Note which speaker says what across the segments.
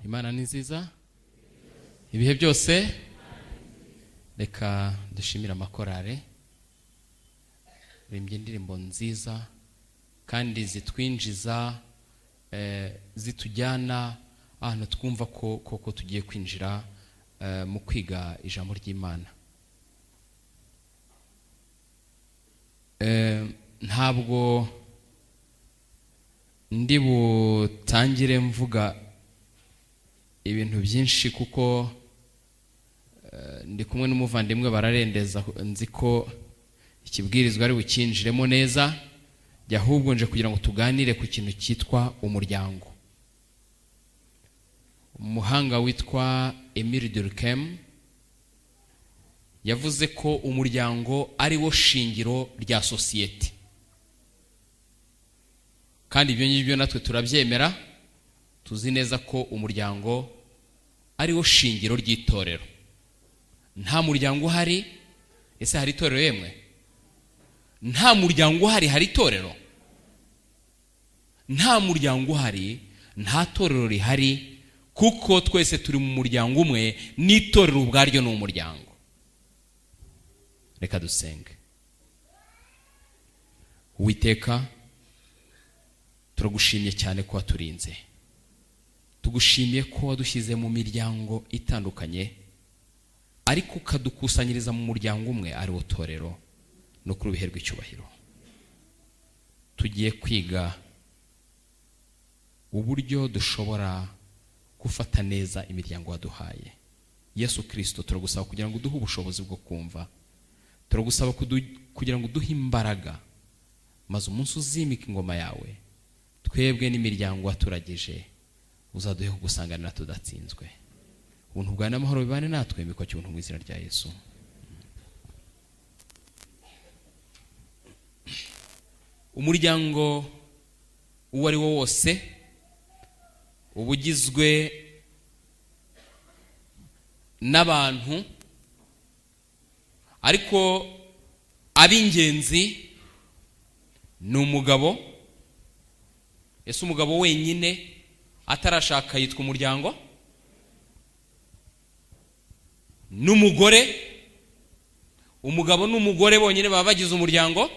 Speaker 1: Imana ni nziza ibihe byose. Reka dushimira amakorale rimbye indirimbo nziza kandi zitwinjiza zitujyana ahantu twumva ko tugiye kwinjira mu kwiga ijambo ry'Imana. Ntabwo ndi butangire mvuga ibintu byinshi kuko ndi kumwe n'umuvandimwe bararendeza, nzi ko ikibwirizwa ari bukinjiremo neza, ahubwo nje kugira ngo tuganire ku kintu cyitwa umuryango. Umuhanga witwa Emile Durkheim yavuze ko umuryango ari wo shingiro rya sosiyete, kandi ibyo ngibyo natwe turabyemera. Tuzi neza ko umuryango ari wo shingiro ry'itorero. Nta muryango uhari, ese hari itorero yemwe? Nta muryango uhari, hari itorero? Nta muryango uhari, nta torero rihari, kuko twese turi mu muryango umwe, n'itorero ubwaryo ni umuryango. Reka dusenge. Uwiteka, turagushimye cyane ko waturinze. Tugushimiye ko wadushyize mu miryango itandukanye, ariko ukadukusanyiriza mu muryango umwe ari wo torero, no kuri ubiherwe icyubahiro. Tugiye kwiga uburyo dushobora gufata neza imiryango waduhaye. Yesu Kristo, turagusaba kugira ngo uduhe ubushobozi bwo kumva. Turagusaba kugira ngo uduhe imbaraga, maze umunsi uzimika ingoma yawe, twebwe n'imiryango waturagije uzaduhe kugusanganira tudatsinzwe. Ubuntu bwawe n'amahoro bibane natwe, mbikwa cy'ubuntu mu izina rya Yesu. Umuryango uwo ari wo wose uba ugizwe n'abantu, ariko ab'ingenzi ni umugabo. Ese umugabo wenyine atarashaka yitwa umuryango? N'umugore, umugabo n'umugore bonyine baba bagize umuryango?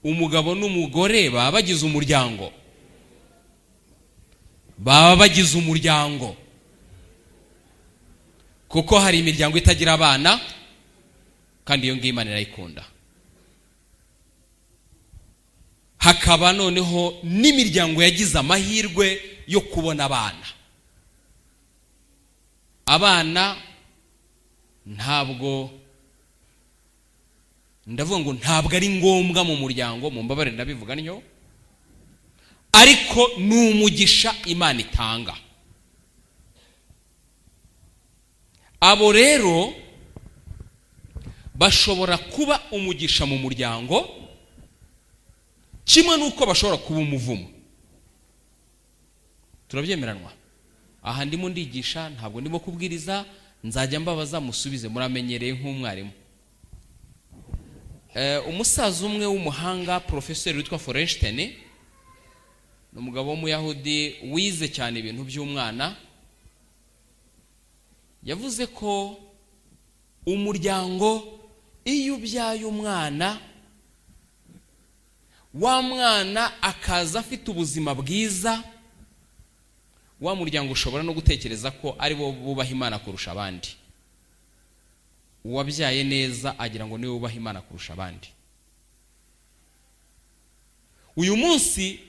Speaker 1: Umugabo n'umugore baba bagize umuryango? Baba bagize umuryango, kuko hari imiryango itagira abana, kandi iyo ngiyo Imana irayikunda. Hakaba noneho n'imiryango yagize amahirwe yo kubona abana. Abana ntabwo, ndavuga ngo ntabwo ari ngombwa mu muryango, mu mbabare ndabivuga ntyo, ariko ni umugisha Imana itanga. Abo rero bashobora kuba umugisha mu muryango, kimwe nuko bashobora kuba umuvumo. Turabyemeranwa? Aha ndimo ndigisha, ntabwo ndimo kubwiriza, nzajya mbabaza musubize, muramenyereye nk'umwarimu. Umusaza umwe w'umuhanga, professeur witwa Forenstein, ni umugabo w'umuyahudi wize cyane ibintu by'umwana, yavuze ko umuryango iyo ubyaye umwana, wa mwana akaza afite ubuzima bwiza, wa muryango ushobora no gutekereza ko ari bo bubaha Imana kurusha abandi. Uwabyaye neza agira ngo niwe wubaha Imana kurusha abandi. Uyu munsi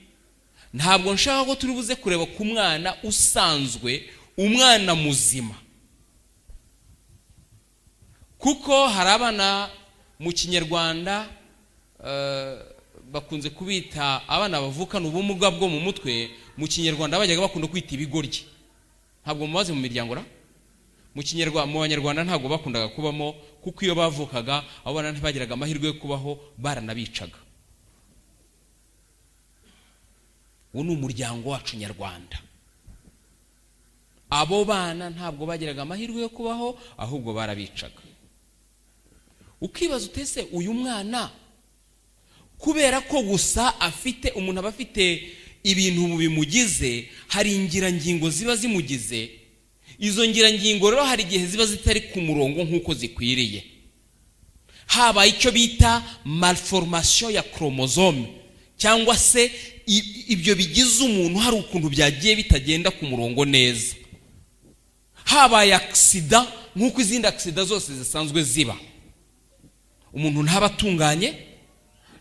Speaker 1: ntabwo nshaka ko turi buze kureba ku mwana usanzwe, umwana muzima, kuko hari abana mu Kinyarwanda bakunze kubita abana bavukana ubumuga bwo mu mutwe. Mu Kinyarwanda bajyaga bakunda kwita ibigoryi. Ntabwo mubaze mu miryango ra? Mu Kinyarwanda, mu Banyarwanda ntabwo bakundaga kubamo, kuko iyo bavukaga abo bana ntibagiraga amahirwe yo kubaho, baranabicaga. Uwo ni umuryango wacu Nyarwanda. Abo bana ntabwo bagiraga amahirwe yo kubaho, ahubwo barabicaga. Ukibaza utese uyu mwana kubera ko gusa afite umuntu aba afite ibintu bimugize, hari ingirangingo ziba zimugize. Izo ngirangingo rero hari igihe ziba zitari ku murongo nk'uko zikwiriye, habaye icyo bita malformation ya chromosome, cyangwa se ibyo bigize umuntu hari ukuntu byagiye bitagenda ku murongo neza. Habaye accident nk'uko izindi accident zose zisanzwe ziba, umuntu ntaba atunganye,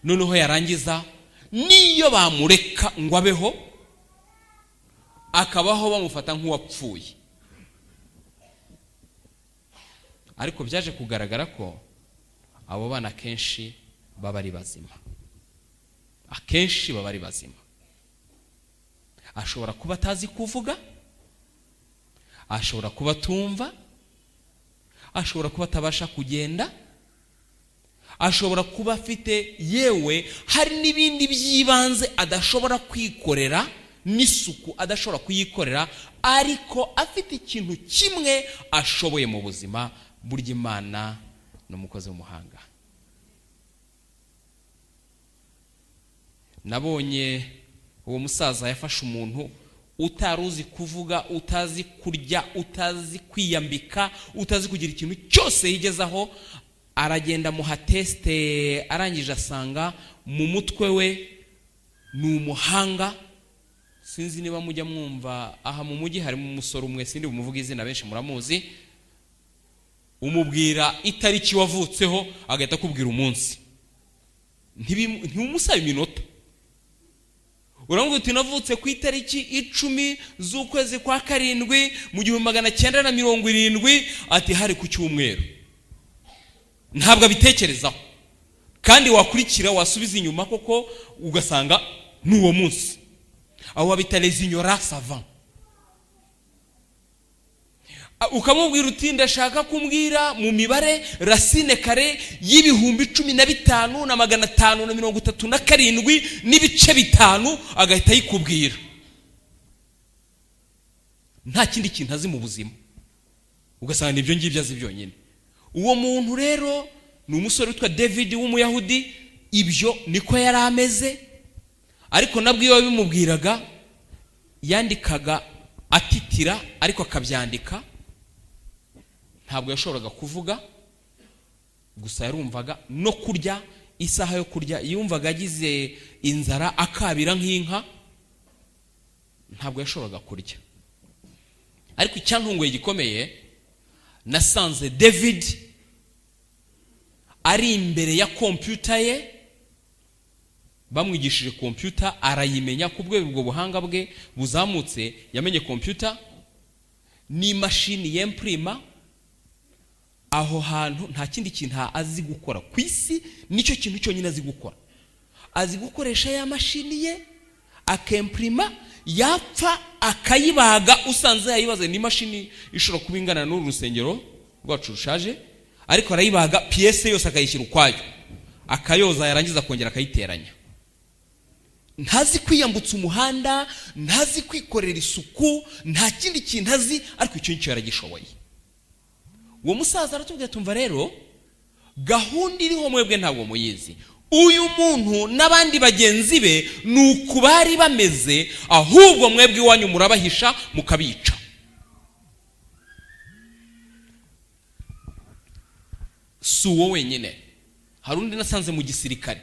Speaker 1: noneho yarangiza niyo bamureka ngo abeho akabaho bamufata nk'uwapfuye. Ariko byaje kugaragara ko abo bana kenshi baba ari bazima, akenshi baba ari bazima. Ashobora kuba atazi kuvuga, ashobora kuba atumva, ashobora kuba atabasha kugenda, ashobora kuba afite yewe hari n'ibindi by'ibanze adashobora kwikorera, n'isuku adashobora kuyikorera, ariko afite ikintu kimwe ashoboye mu buzima. Burya Imana ni umukozi w'umuhanga. Nabonye uwo musaza yafashe umuntu utaruzi kuvuga, utazi kurya, utazi kwiyambika, utazi kugira ikintu cyose yigezaho, aragenda muha teste, arangije asanga mu mutwe we ni umuhanga. Sinzi niba mujya mwumva aha mu mujyi harimo umusore umwe, sindi bumuvuga izina, benshi muramuzi, umubwira itariki wavutseho agahita akubwira umunsi, ntimumusaba iminota. Uranguye uti navutse ku itariki 10 z'ukwezi kwa 7 mu 1970, ati hari ku cyumweru. Ntabwo abitekerezaho, kandi wakurikira wasubiza inyuma koko ugasanga n'uwo munsi. Aho babita les ignorants savants. Ukamubwira uti ndashaka kumbwira mu mibare racine kare y'ibihumbi 15,537 n'ibice 5, agahita yikubwira. Nta kindi kintu azi mu buzima, ugasanga nibyo ngibyo azi byonyine. Uwo muntu rero ni umusore witwa David w'Umuyahudi. Ibyo niko yari ameze, ariko nabwo iyo bimubwiraga yandikaga atitira, ariko akabyandika. Ntabwo yashoboraga kuvuga, gusa yarumvaga no kurya. Isaha yo kurya yumvaga agize inzara akabira nk'inka, ntabwo yashoboraga kurya. Ariko icyantunguye gikomeye, nasanze David ari imbere ya computer ye, bamwigishije computer arayimenya ku bwo ubwo buhanga bwe buzamutse. Yamenye computer ni machine y'imprima. Aho hantu nta kindi kintu azi gukora ku isi, nicyo kintu cyonyine azi gukora. Azi gukoresha ya mashini ye akemprima, yapfa akayibaga. Usanze yayibaze ni mashini ishobora kuba ingana n'uru rusengero rwacu rushaje, ariko arayibaga pièce yose akayishyira ukwayo, akayoza, yarangiza kongera akayiteranya. Ntazi kwiyambutsa umuhanda, ntazi kwikorera isuku, nta kindi kintu azi, ariko icyo nicyo yaragishoboye. Uwo musaza aratubwira, tumva rero gahunda iriho mwebwe ntabwo muyizi. Uyu muntu n'abandi bagenzi be nuko bari bameze, ahubwo mwebwe iwanyu murabahisha mukabica. Si uwo wenyine, hari undi nasanze mu gisirikare,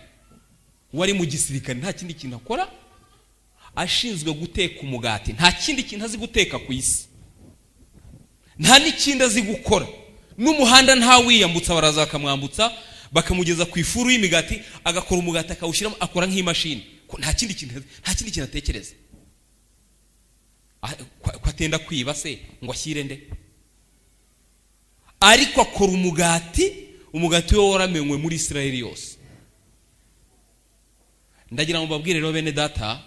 Speaker 1: wari mu gisirikare nta kindi kintu akora, ashinzwe guteka umugati. Nta kindi kintu azi guteka ku isi, nta n'ikindi azi gukora. N'umuhanda nta wiyambutsa, baraza bakamwambutsa bakamugeza ku ifuru y'imigati, agakora umugati akawushyiramo, akora nk'imashini. Nta kindi kintu atekereza. Ko atenda kwiba se ngo ashyire nde? Ariko akora umugati we waramenywe muri Israeli yose. Ndagira ngo mbabwire rero bene data,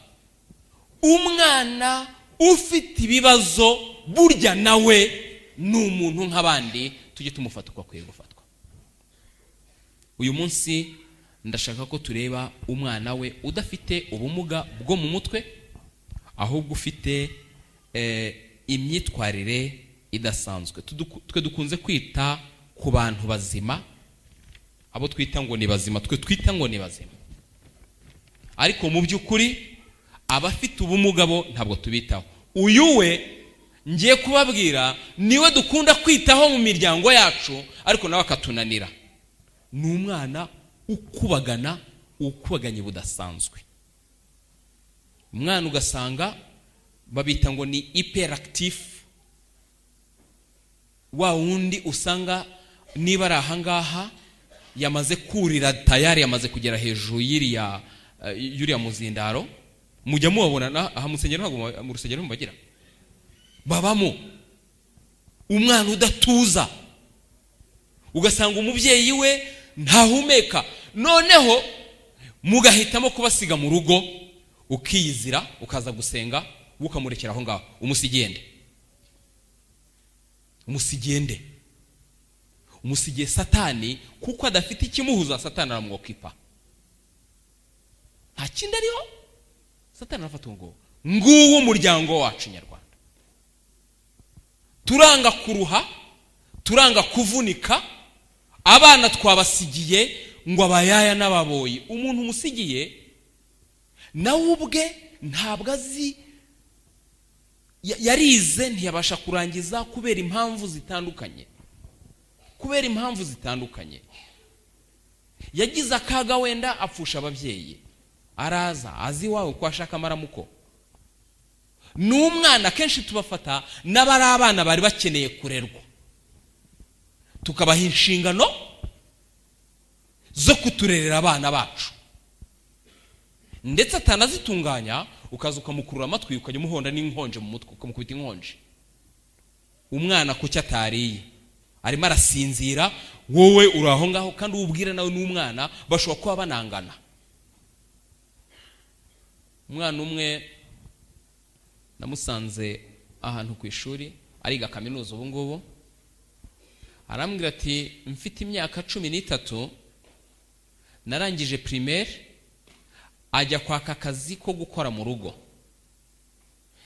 Speaker 1: umwana ufite ibibazo burya nawe ni umuntu nk'abandi, tujye tumufata uko akwiye gufatwa. Uyu munsi ndashaka ko tureba umwana we udafite ubumuga bwo mu mutwe, ahubwo ufite imyitwarire idasanzwe. Twe dukunze kwita ku bantu bazima, abo twita ngo ni bazima, twe twita ngo ni bazima. Ariko mu by'ukuri abafite ubumuga bo ntabwo tubitaho. Uyu we ngiye kubabwira niwe dukunda kwitaho mu miryango yacu, ariko nawe akatunanira. Ni umwana ukubaganye budasanzwe. Umwana ugasanga babita ngo ni hyperactive, wa wundi usanga niba ari ahangaha yamaze kurira tayari, yamaze kugera hejuru yuriya muzindaro. Mujya mubabona aha mu rusengero mbagira babamo umwana udatuza, ugasanga umubyeyi we ntahumeka, noneho mugahitamo kubasiga mu rugo, ukiyizira ukaza gusenga, ukamurekera aho ngaho. Umusigiye Satani, kuko adafite ikimuhuza. Satani aramwokipa, nta kindi ariho. Satani arafata ngo nguwo umuryango wacu nyarwanda, turanga kuruha, turanga kuvunika. Abana twabasigiye ngo abayaya n'ababoyi. Umuntu umusigiye nawe ubwe ntabwo azi, yarize ntiyabasha kurangiza kubera impamvu zitandukanye. Yagize akaga, wenda apfusha ababyeyi, araza azi wawe ko ashaka amaramuko. N'umwana kenshi tubafata n'abari abana bari bakeneye kurerwa, tukabaha inshingano zo kuturerera abana bacu, ndetse atanazitunganya, ukaza ukamukurura amatwi, ukajya umuhonda n'inkonje mu mutwe, ukamukubita inkonje. Umwana kuki atariye, arimo arasinzira, wowe uri aho ngaho, kandi ubwira nawe n'umwana bashobora kuba banangana. Umwana umwe namusanze ahantu ku ishuri, ariga kaminuza ubu ngubu, arambwira ati mfite imyaka 13, narangije primaire, ajya kwaka akazi ko gukora mu rugo.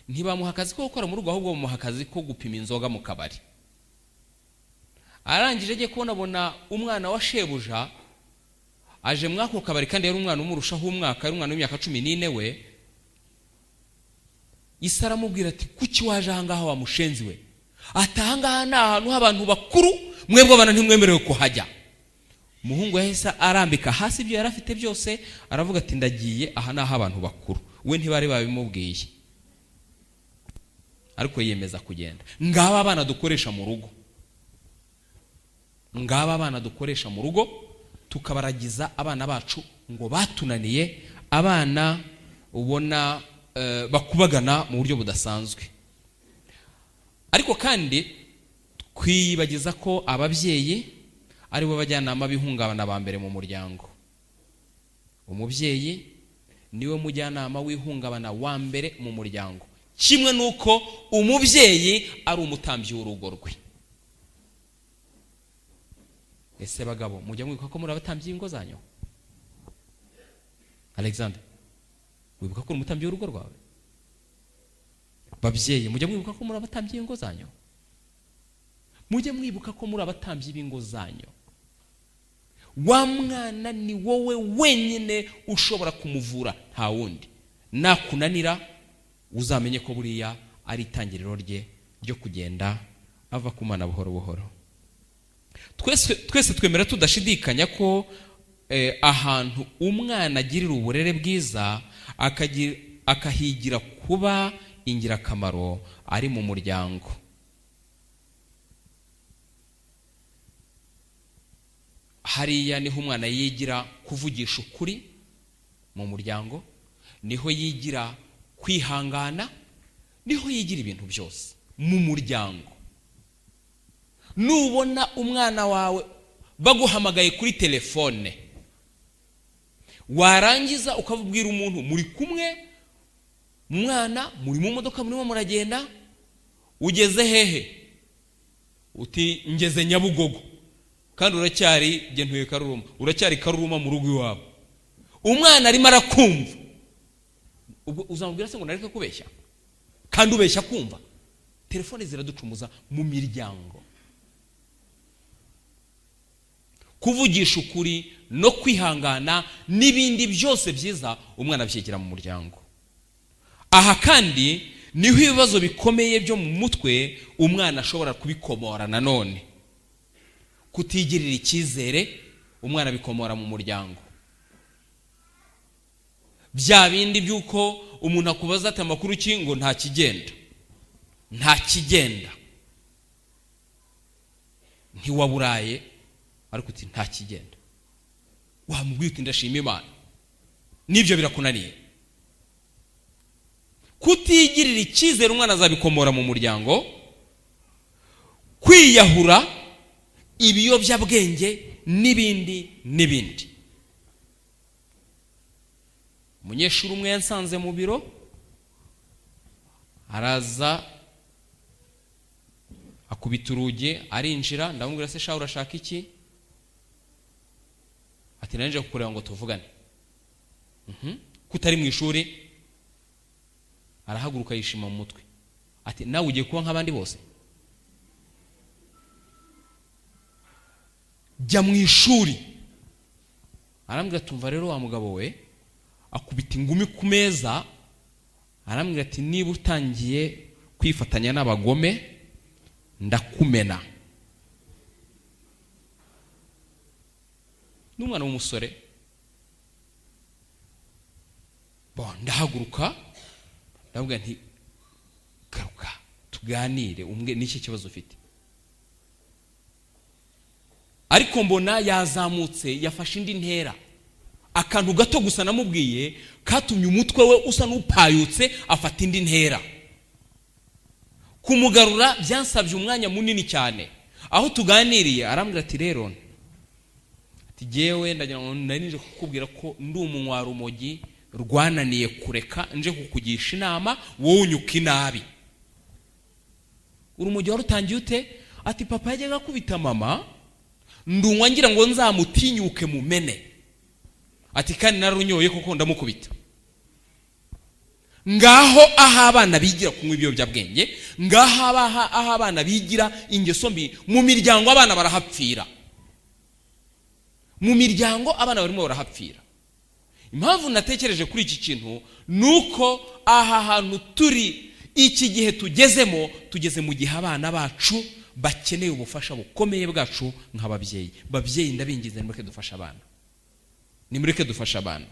Speaker 1: Ntibamuha akazi ko gukora mu rugo, ahubwo bamuha akazi ko gupima inzoga mu kabari. Arangije agiye kubona umwana wa shebuja aje mwako kabari, kandi yari umwana umurushaho umwaka, yari umwana w'imyaka 14 we. Isara mubwira ati kuki waje ahangaha wa mushenzi we? Ahangaha ni ahantu h'abantu bakuru, mwebwe abana ntimwemerewe kuhajya. Umuhungu yahise arambika hasi ibyo yari afite byose, aravuga ati ndagiye, aha ni ah'abantu bakuru. We ntibari babimubwiye, ariko yiyemeza kugenda. Ngaba abana dukoresha mu rugo, tukabaragiza abana bacu ngo batunaniye. Abana ubona bakubagana mu buryo budasanzwe. Ariko kandi kwibagiza ko ababyeyi ari bo bajyanama b'ihungabana ba mbere mu muryango. Umubyeyi niwe mujyanama w'ihungabana wa mbere mu muryango, kimwe nuko umubyeyi ari umutambyi w'urugo rwe. Ese bagabo, mujya mwibuka ko muri abatambyi b'ingo zanyu? Alexander, wibuka ko umutambyi w'urugo rwawe? Babyeyi, mujya mwibuka ko muri abatambyi b'ingo zanyu? Mujye mwibuka ko muri abatambyi b'ingo zanyu. Wa mwana ni wowe wenyine ushobora kumuvura, nta wundi. Nakunanira uzamenye ko buriya ari itangiriro rye ryo kugenda ava ku mana buhoro buhoro. Twese twemera tudashidikanya ko ahantu umwana agirira uburere bwiza, akahigira kuba ingirakamaro, ari mu muryango. Hariya niho umwana yigira kuvugisha ukuri mu muryango, niho yigira kwihangana, niho yigira ibintu byose mu muryango. Nubona umwana wawe baguhamagaye kuri telefone, warangiza ukavubwira umuntu muri kumwe, mwana muri mu modoka murimo muragenda, ugeze hehe? Uti ngeze Nyabugogo, kandi uracyari gentuye Karuruma, uracyari Karuruma mu rugo iwabo. Umwana arimo arakumva, ubwo uzamubwira se ngo nareka kubeshya? Kandi ubeshya kumva. Telefone ziraducumuza mu miryango. Kuvugisha ukuri no kwihangana n'ibindi byose byiza umwana abyigira mu muryango. aha kandi niho ibibazo bikomeye byo mu mutwe umwana ashobora kubikomora. nanone kutigirira icyizere umwana bikomora mu muryango. bya bindi by'uko umuntu akubaza ati amakuru ki, ngo nta kigenda, ntiwaburaye ariko uti nta kigenda, wamubwiye uti ndashima Imana, nibyo birakunaniye. kutigirira icyizere umwana azabikomora mu muryango. kwiyahura, ibiyobyabwenge n'ibindi. umunyeshuri umwe yansanze mu biro, araza akubita urugi, arinjira, ndamubwira se sha urashaka iki? ati nanje kukureba ngo tuvugane. kutari mu ishuri. arahaguruka yishima mu mutwe, ati nawe ugiye kuba nk'abandi bose? jya mu ishuri. arambwira tumva rero wa mugabo we, akubita ingumi ku meza, arambwira ati niba utangiye kwifatanya n'abagome ndakumena. n'umwana w'umusore. ndahaguruka ndamubwira nti garuka tuganire, umwe n'iki kibazo ufite. ariko mbona yazamutse, yafashe indi ntera. akantu gato gusa namubwiye katumye umutwe we usa n'upayutse, afata indi ntera. kumugarura byansabye umwanya munini cyane. aho tuganiriye arambwira ati rero, ati jewe ndagira ngo nari kukubwira ko ndi umunywarumogi rwananiye kureka, nje kukugisha inama, wowe unyuka inabi. urumogi warutangiye ute? ati papa yajyaga akubita mama, ndumva ngira ngo nzamutinyuke mumene. ati kandi narunyoye kuko ndamukubita. ngaho aho abana bigira kunywa ibiyobyabwenge, ngaho aho abana bigira ingeso mbi, mu miryango abana barahapfira. mu miryango abana barimo barahapfira. impamvu natekereje kuri iki kintu nuko aha hantu turi, iki gihe tugezemo, tugeze mu gihe abana bacu bakeneye ubufasha bukomeye bwacu nk'ababyeyi. babyeyi ndabingize, nimureke dufasha abana, nimureke dufasha abana.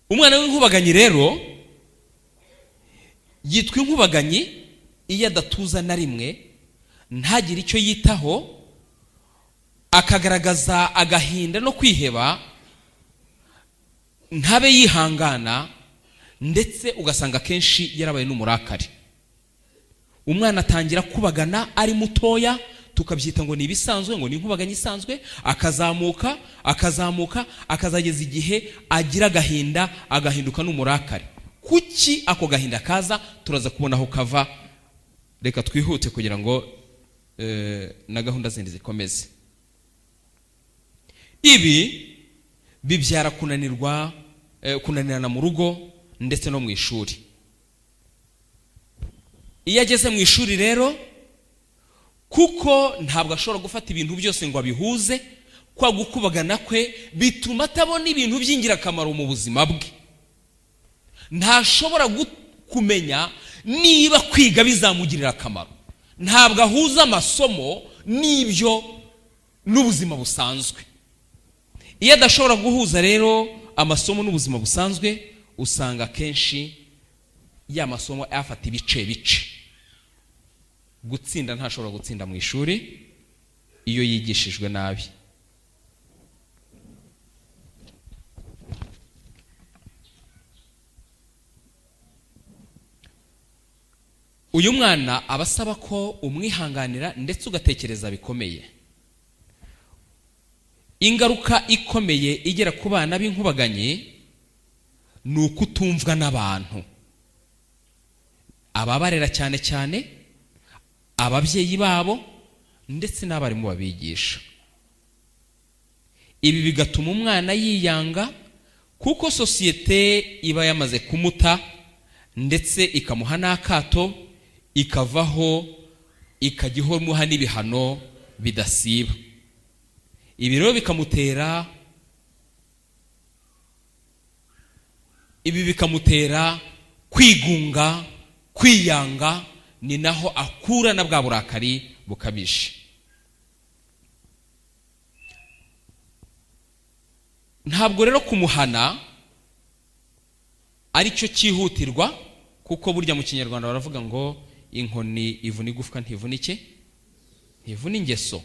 Speaker 1: umwana w'inkubaganyi rero yitwa inkubaganyi iyo adatuza na rimwe, ntagire icyo yitaho, akagaragaza agahinda no kwiheba, ntabe yihangana, ndetse ugasanga kenshi yarabaye n'umurakari. umwana atangira kubagana ari mutoya, tukabyita ngo ni ibisanzwe, ngo ni inkubaganyi isanzwe. akazamuka akazageza igihe agira agahinda, agahinduka n'umurakari. kuki ako gahinda kaza? turaza kubona aho kava. reka twihute kugira ngo na gahunda zindi zikomeze. ibi bibyara kunanirana mu rugo ndetse no mu ishuri. iyo ageze mu ishuri rero, kuko ntabwo ashobora gufata ibintu byose ngo abihuze, kwa gukubagana kwe bituma atabona ibintu by'ingirakamaro mu buzima bwe. ntashobora kumenya niba kwiga bizamugirira akamaro. ntabwo ahuza amasomo n'ibyo n'ubuzima busanzwe. iyo adashobora guhuza rero amasomo n'ubuzima busanzwe, usanga kenshi ya masomo afata ibice. gutsinda, ntashobora gutsinda mu ishuri iyo yigishijwe nabi. uyu mwana aba asaba ko umwihanganira ndetse ugatekereza bikomeye. ingaruka ikomeye igera ku bana b'inkubaganyi ni ukutumvwa n'abantu, ababarera cyane cyane ababyeyi babo ndetse n'abarimu babigisha. ibi bigatuma umwana yiyanga, kuko sosiyete iba yamaze kumuta ndetse ikamuha n'akato, ikavaho ikajya imuha n'ibihano bidasiba. ibi rero bikamutera ibi bikamutera kwigunga, kwiyanga, ni naho akura na bwa burakari bukabije. Ntabwo rero kumuhana ari cyo cyihutirwa, kuko burya mu Kinyarwanda baravuga ngo inkoni ivuna igufwa ntivuna iki? Ntivuna ingeso.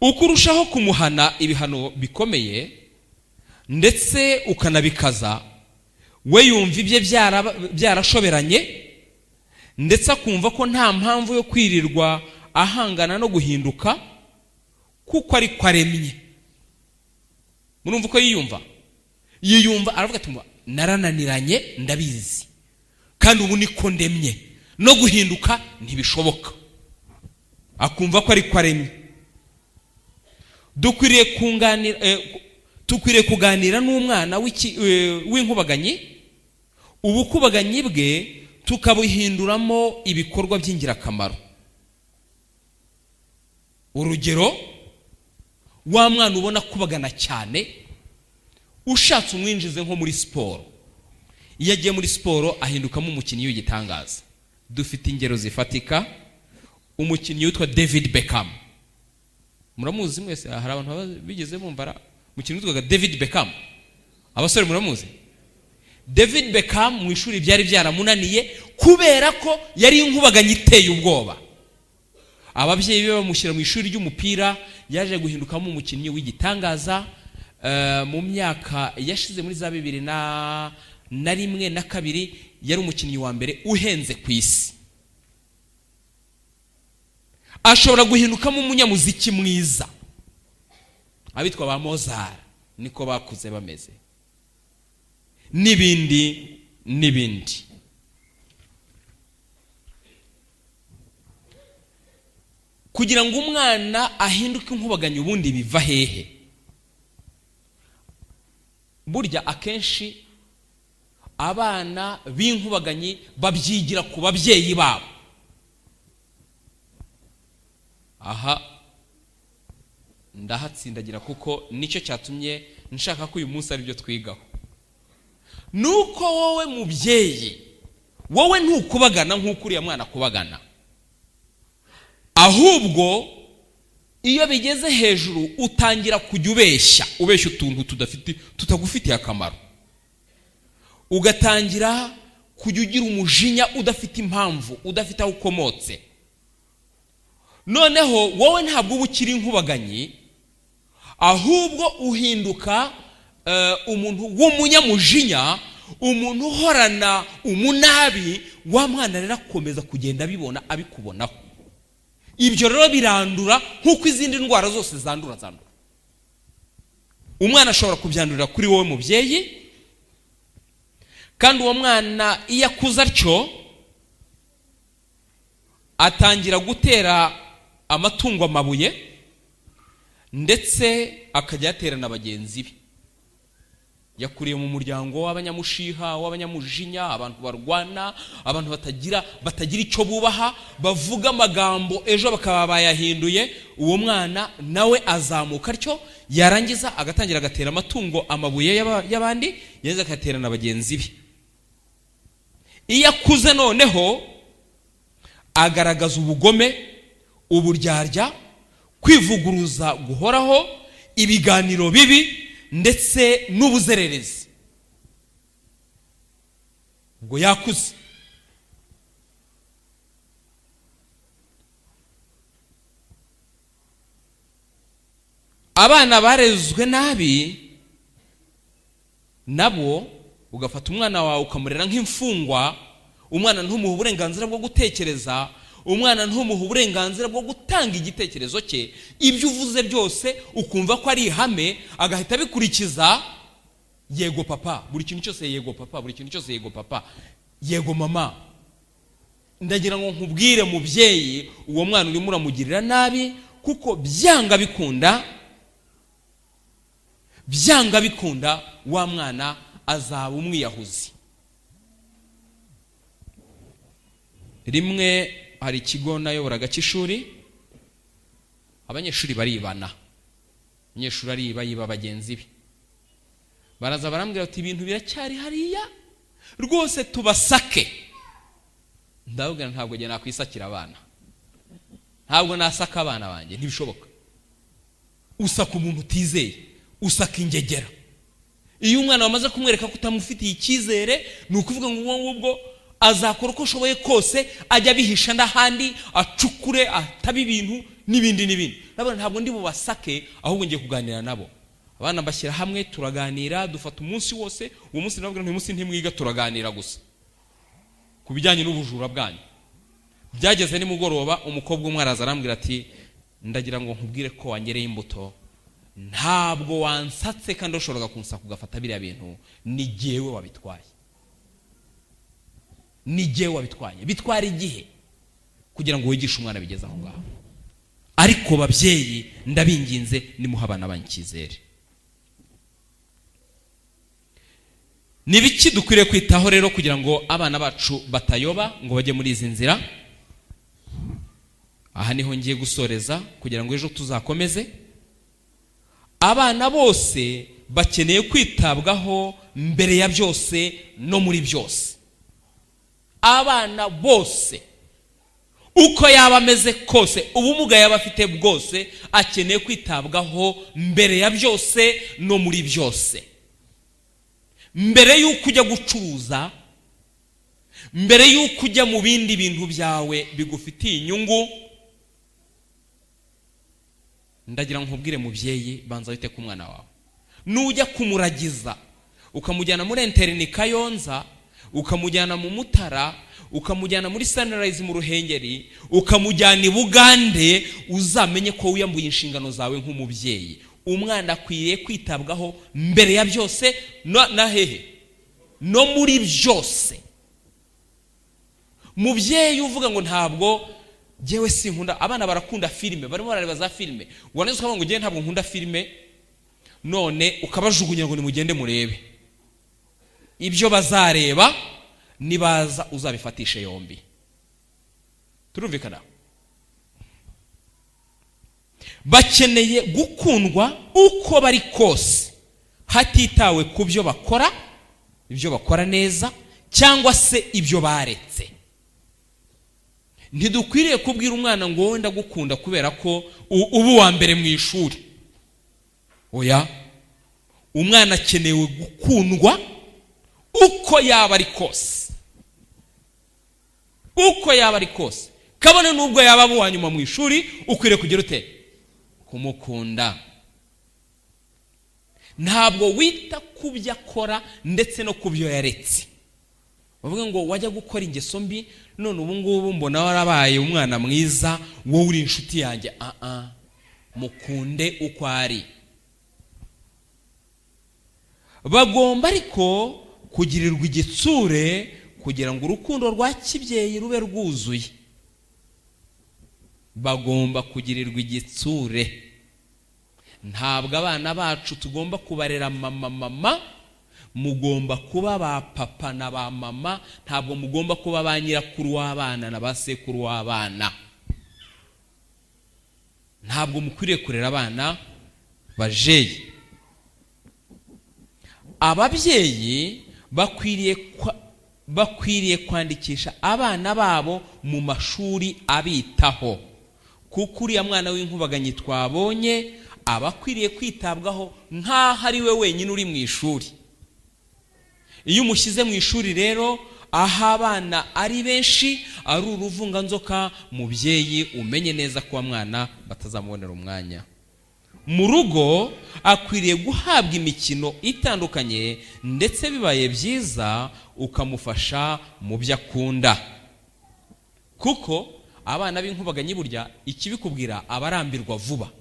Speaker 1: Uko urushaho kumuhana ibihano bikomeye ndetse ukanabikaza, we yumva ibye byarashoberanye, ndetse akumva ko nta mpamvu yo kwirirwa ahangana no guhinduka, kuko ari kwaremye. Murumva ko yiyumva aravuga ati narananiranye ndabizi, kandi ubu niko ndemye, no guhinduka ntibishoboka. Akumva ko ari kwaremye. Dukwiriye kuganira n'umwana w'inkubaganyi, ubukubaganyi bwe tukabuhinduramo ibikorwa by'ingirakamaro. Urugero, wa mwana ubona kubagana cyane, ushatse umwinjize nko muri siporo. Iyo agiye muri siporo ahindukamo umukinnyi w'igitangaza. Dufite ingero zifatika. Umukinnyi witwa David Beckham, muramuzi mwese? Hari abantu bigeze bumva umukinnyi witwa David Beckham? Abasore muramuzi? David Beckham mu ishuri byari byaramunaniye kubera ko yari inkubaganyi iteye ubwoba. Ababyeyi be bamushyira mu ishuri ry'umupira, yaje guhindukamo umukinnyi w'igitangaza. Mu myaka yashize muri za 2001 na 2002 yari umukinnyi wa mbere uhenze ku isi. Ashobora guhindukamo umunyamuziki mwiza, abitwa ba Mozart, niko bakuze bameze, n'ibindi. Kugira ngo umwana ahinduke inkubaganyi ubundi biva hehe? Burya akenshi abana b'inkubaganyi babyigira ku babyeyi babo. Aha ndahatsindagira kuko nicyo cyatumye nshaka ko uyu munsi ari byo twigaho. Nuko wowe mubyeyi, wowe ntukubagana nk'uko uriya mwana kubagana, ahubwo iyo bigeze hejuru utangira kujya ubeshya utuntu tutagufitiye akamaro. Ugatangira kujya ugira umujinya udafite impamvu, udafite aho ukomotse. Noneho wowe ntabwo uba ukiri inkubaganyi, ahubwo uhinduka umuntu w'umunyamujinya, umuntu uhorana umunabi. Wa mwana rero akomeza kugenda abikubonaho. Ibyo rero birandura nk'uko izindi ndwara zose zandura. Umwana ashobora kubyandurira kuri wowe mubyeyi, kandi uwo mwana iyo akuze atyo atangira gutera amatungo amabuye, ndetse akajya yaterana bagenzi be. Yakuriye mu muryango w'abanyamushiha, w'abanyamujinya, abantu barwana, abantu batagira icyo bubaha, bavuga amagambo ejo bakaba bayahinduye. Uwo mwana nawe azamuka atyo, yarangiza agatangira agatera amatungo amabuye y'abandi, yeza akaterana bagenzi be. Iyo akuze noneho agaragaza ubugome, uburyarya, kwivuguruza guhoraho, ibiganiro bibi, ndetse n'ubuzererezi. Ubwo yakuze. Abana barezwe nabi nabo ugafata umwana wawe ukamurera nk'imfungwa. Umwana ntumuha uburenganzira bwo gutekereza, umwana ntumuha uburenganzira bwo gutanga igitekerezo cye. Ibyo uvuze byose ukumva ko ari ihame, agahita bikurikiza. Yego papa, buri kintu cyose yego papa, buri kintu cyose yego papa, yego mama. Ndagira ngo nkubwire mubyeyi, uwo mwana urimo uramugirira nabi, kuko byanga bikunda wa mwana azaba umwiyahuzi. Rimwe hari ikigo nayoboraga cy'ishuri, abanyeshuri baribana. Umunyeshuri yiba bagenzi be, baraza barambwira ati ibintu biracyari hariya rwose tubasake. Ndabwira ntabwo njye nakwisakira abana, ntabwo nasaka abana banjye, ntibishoboka. Usaka umuntu utizeye, usaka ingegera. Iyo umwana wamaze kumwereka ko utamufitiye icyizere, ni ukuvuga ngo uwo ngubwo azakora uko ashoboye kose ajya bihisha ndahandi, acukure ataba ibintu n'ibindi n'ibindi. Ntabwo ndi bubasake, ahubwo ngiye kuganira nabo. Abana bashyira hamwe turaganira, dufata umunsi wose. Uwo munsi nabwo uyu munsi ntimwiga, turaganira gusa ku bijyanye n'ubujura bwanyu. Byageze ni mugoroba, umukobwa umwe araza arambwira ati ndagira ngo nkubwire ko wanyereye imbuto, ntabwo wansatse kandi ushobora kunsaka ugafata biriya bintu, ni jyewe wabitwaye. Ni jyewe wabitwaye. Bitwara igihe kugira ngo wigishe umwana bigeze aho ngaho. Ariko babyeyi ndabinginze nimuha abana banyu icyizere. Nibiki dukwiriye kwitaho rero kugira ngo abana bacu batayoba ngo bajye muri izi nzira? Aha niho ngiye gusoreza kugira ngo ejo tuzakomeze. Abana bose bakeneye kwitabwaho mbere ya byose no muri byose. Abana bose uko yaba ameze kose, ubumuga yaba afite bwose, akeneye kwitabwaho mbere ya byose no muri byose. Mbere y'uko ujya gucuruza, mbere y'uko ujya mu bindi bintu byawe bigufitiye inyungu, ndagira nkubwire mubyeyi, banza wite ku mwana wawe. Nujya kumuragiza ukamujyana muri Interni Kayonza, ukamujyana mu Mutara, ukamujyana muri Sunrise mu Ruhengeri, ukamujyana i Bugande, uzamenye ko wiyambuye inshingano zawe nk'umubyeyi. Umwana akwiriye kwitabwaho mbere ya byose na hehe no muri byose. Mubyeyi uvuga ngo ntabwo jewe sinkunda, abana barakunda filime, barimo barareba za filime, waneze ukavuga ngo jewe ntabwo nkunda filime, none ukabajugunya ngo nimugende murebe ibyo bazareba, nibaza uzabifatishe yombi. Turumvikana? Bakeneye gukundwa uko bari kose, hatitawe ku byo bakora, ibyo bakora neza cyangwa se ibyo baretse. Ntidukwiriye kubwira umwana ngo wowe ndagukunda kubera ko ubu wa mbere mu ishuri. Oya, umwana akenewe gukundwa uko yaba ari kose, uko yaba ari kose. Kabone nubwo yaba abo wanyuma mu ishuri, ukwiriye kugira ute? Kumukunda. Ntabwo wita ku byo akora ndetse no ku byo yaretse. Bavuga ngo wajya gukora ingeso mbi, none ubu ngubu mbona warabaye umwana mwiza, wowe uri inshuti yanjye. Mukunde uko ari. Bagomba ariko kugirirwa igitsure kugira ngo urukundo rwa kibyeyi rube rwuzuye. Bagomba kugirirwa igitsure. Ntabwo abana bacu tugomba kubarera mama, mugomba kuba ba papa na ba mama, ntabwo mugomba kuba ba nyirakuru w'abana na ba sekuru w'abana. Ntabwo mukwiriye kurera abana bajeyi. Ababyeyi bakwiriye kwandikisha abana babo mu mashuri abitaho, kuko uriya mwana w'inkubaganyi twabonye abakwiriye kwitabwaho nk'aho ari we wenyine uri mu ishuri. Iyo umushyize mu ishuri rero, aho abana ari benshi, ari uruvunganzoka, mubyeyi umenye neza ko mwana batazamubonera umwanya. Mu rugo akwiriye guhabwa imikino itandukanye, ndetse bibaye byiza ukamufasha mu byo akunda, kuko abana b'inkubaganyi burya ikibikubwira abarambirwa vuba.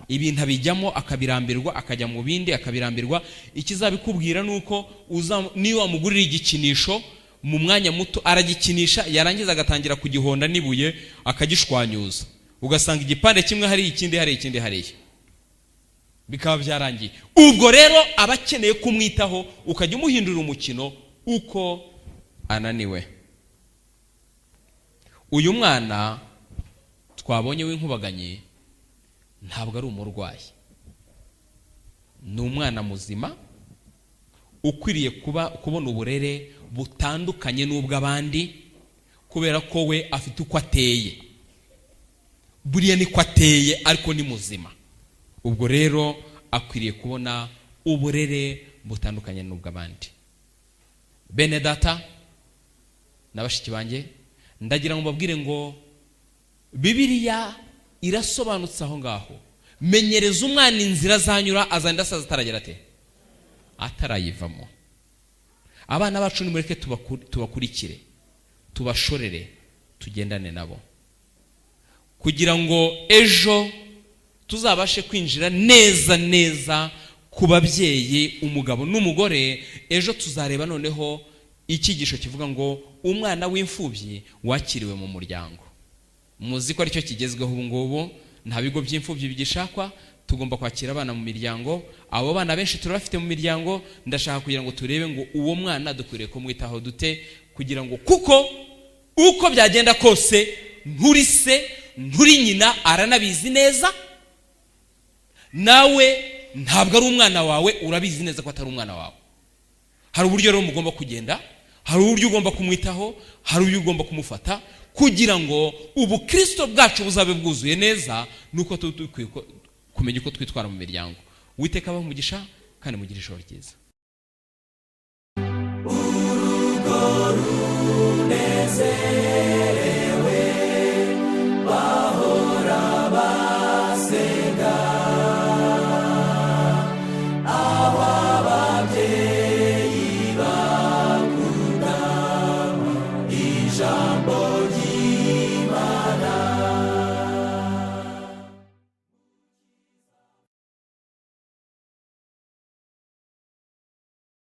Speaker 1: Ibintu abijyamo akabirambirwa, akajya mu bindi akabirambirwa. Ikizabikubwira nuko niyo wamugurira igikinisho, mu mwanya muto aragikinisha, yarangiza agatangira kugihonda n'ibuye akagishwanyuza, ugasanga igipande kimwe hari ikindi hari ikindi hariya, bikaba byarangiye. Ubwo rero abakeneye kumwitaho, ukajya umuhindurira umukino uko ananiwe. Uyu mwana twabonye w'inkubaganyi ntabwo ari umurwayi, ni umwana muzima ukwiriye kubona uburere butandukanye n'ubw'abandi, kubera ko we afite uko ateye. Buriya niko ateye ariko ni muzima. Ubwo rero akwiriye kubona uburere butandukanye n'ubw'abandi. Bene data n'abashiki banjye, ndagira ngo mbabwire ngo Bibiliya irasobanutse aho ngaho. Menyereza umwana inzira zanyura, azanda asaza ataragera ate? Atarayivamo. Abana bacu nimureke tubakurikire, tubashorere, tugendane nabo, kugira ngo ejo tuzabashe kwinjira neza neza ku babyeyi, umugabo n'umugore. Ejo tuzareba noneho icyigisho kivuga ngo umwana w'imfubyi wakiriwe mu muryango. Muzi ko aricyo kigezweho ubu ngubu, nta bigo by'imfubyi bigishakwa, tugomba kwakira abana mu miryango. Abo bana benshi turabafite mu miryango. Ndashaka kugira ngo turebe ngo uwo mwana dukwiriye kumwitaho dute, kugira ngo kuko uko byagenda kose nturi se nturi nyina, aranabizi neza, nawe ntabwo ari umwana wawe, urabizi neza ko atari umwana wawe. Hari uburyo rero mugomba kugenda, hari uburyo ugomba kumwitaho, hari uburyo ugomba kumufata, kugira ngo ubukristo bwacu buzabe bwuzuye neza. Nuko dukwiye kumenya uko twitwara mu miryango. Uwiteka abahe umugisha kandi mugire ijoro ryiza. Urugo runezeza.